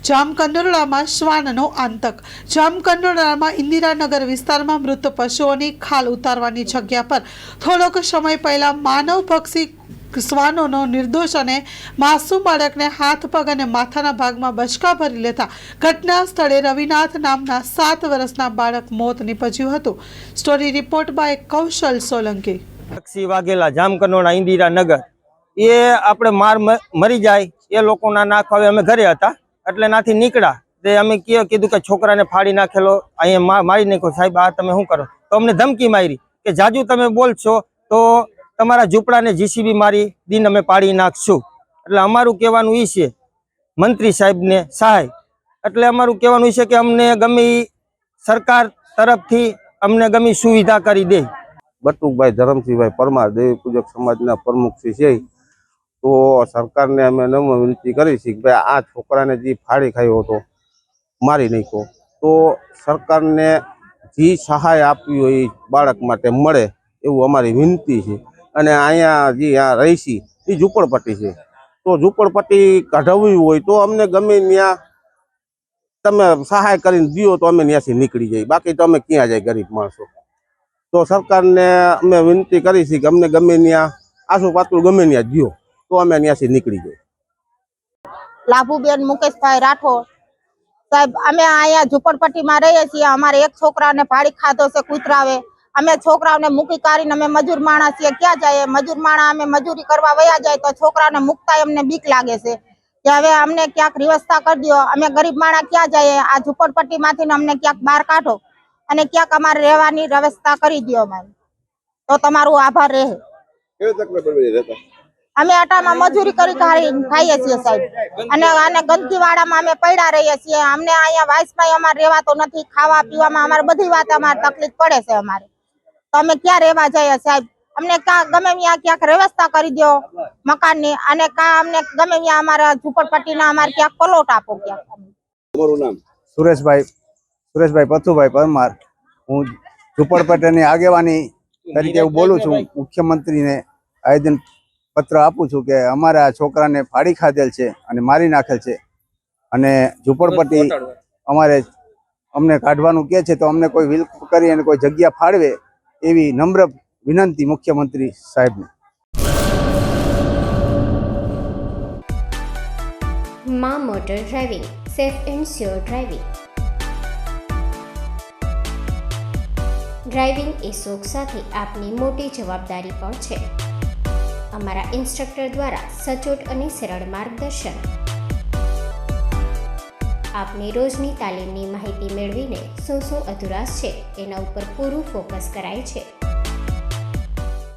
જામકંડોરણામાં શ્વાનનો આતંક। જામકંડોરણામાં ઇન્દિરાનગર વિસ્તારમાં મૃત પશુઓની ખાલ ઉતારવાની જગ્યા પર થોડોક સમય પહેલા માનવભક્ષી શ્વાનોનો નિર્દોષ અને માસૂમ બાળકને હાથ પગ અને માથાના ભાગમાં બચકા ભરી લેતા ઘટના સ્થળે રવિનાથ નામના 7 વર્ષના બાળક મોત નીપજ્યું હતું। સ્ટોરી રિપોર્ટ બાય કૌશલ સોલંકી। પક્ષી વાઘેલા જામકંડોરણા ઇન્દિરાનગર એ આપણે મરી જાય એ લોકોના નાખ હવે અમે ઘરે હતા એટલે નાથી નીકળ્યા તે અમે કીધું કે છોકરાને ફાડી નાખેલો અહીંયા મારી નાખ્યો। સાહેબ આ તમે શું કરો? તો અમને ધમકી મારી કે જાજુ તમે બોલશો તો તમારા ઝૂંપડાને જીસીબી મારી દિન અમે પાડી નાખશું। એટલે અમારું કહેવાનું એ છે મંત્રી સાહેબને સહાય એટલે અમારું કહેવાનું છે કે અમને ગમે સરકાર તરફથી અમને ગમે સુવિધા કરી દે। બટુકભાઈ ધરમસિંહભાઈ પરમાર દેવી પૂજક સમાજના પ્રમુખ છે। તો સરકારને અમે નમ્ર વિનંતી કરી છે કે ભાઈ આ છોકરાને જે ફાડી ખાયો હતો મારી નાખ્યો તો સરકારને જે સહાય આપવી હોય એ બાળક માટે મળે એવું અમારી વિનંતી છે। અને અહીંયા જે આ રહી છે એ ઝૂંપડપટ્ટી છે તો ઝૂંપડપટ્ટી કાઢવવી હોય તો અમને ગમે ત્યાં તમે સહાય કરીને દો તો અમે ત્યાંથી નીકળી જઈએ, બાકી તો અમે ક્યાં જાય ગરીબ માણસો। તો સરકારને અમે વિનંતી કરી છે કે અમને ગમે ત્યાં આસુ પાતળું ગમે ત્યાં દો તો અમે ત્યાંથી નીકળી જઈએ। લાભુબેન મુકેશભાઈ રાઠોડ સાહેબ, અમે અહીંયા ઝૂંપડપટ્ટીમાં રહીએ છીએ। અમારે એક છોકરાને ફાડી ખાધો છે કૂતરાવે। અમે છોકરાઓને મૂકી કાઢીને અમે મજૂર માણસ છીએ, ક્યાં જાય? મજૂર માણસ અમે મજૂરી કરવા વયા જાય તો છોકરાને મૂકતા અમને બીક લાગે છે કે હવે અમને ક્યાંક વ્યવસ્થા કરી દો। અમે ગરીબ માણસ ક્યાં જઈએ? આ ઝૂંપડપટ્ટીમાંથી અમને ક્યાંક બહાર કાઢો અને ક્યાંક અમારે રહેવાની વ્યવસ્થા કરી દો અમારી, તો તમારું આભાર રહે। અમે આટામાં મજૂરી કરી ખાઈએ છીએ સાહેબ, અને ગંદકી વાળામાં અમે પડ્યા રહીએ છીએ। અમને અહીંયા વાઇસમાં અમારે રહેવાતો નથી, ખાવા પીવામાં અમારે બધી વાત અમારે તકલીફ પડે છે અમારે, તો અમે ક્યાં રહેવા જઈએ સાહેબ? અમને ગમે ત્યાં ક્યાંક વ્યવસ્થા કરી દો મકાનની, અને અમને ગમે ત્યાં અમારા ઝૂંપડપટ્ટીના અમારે ક્યાંક પલોટ આપો ક્યાંક। તમારું નામ? સુરેશભાઈ પથુભાઈ પરમાર। હું ઝૂંપડપટ્ટીની આગેવાની તરીકે હું બોલું છું। મુખ્યમંત્રીને આવેદન પત્ર આપું છું કે અમારા છોકરાને ફાડી ખાધેલ છે અને મારી નાખેલ છે, અને ઝૂંપડપટ્ટી અમને કાઢવાનું કહે છે તો અમને કોઈ વિલ કરી અને કોઈ જગ્યા ફાળવે એવી નમ્ર વિનંતી મુખ્યમંત્રી સાહેબને। માં motor driving, safe and sure driving. Driving એ શોખ સાથે આપની મોટી જવાબદારી પણ છે। અમારા ઇન્સ્ટ્રક્ટર દ્વારા સચોટ અને સરળ માર્ગદર્શન, આપની રોજની તાલીમની માહિતી મેળવીને શું અધુરાશ છે એના ઉપર પૂરું ફોકસ કરાય છે।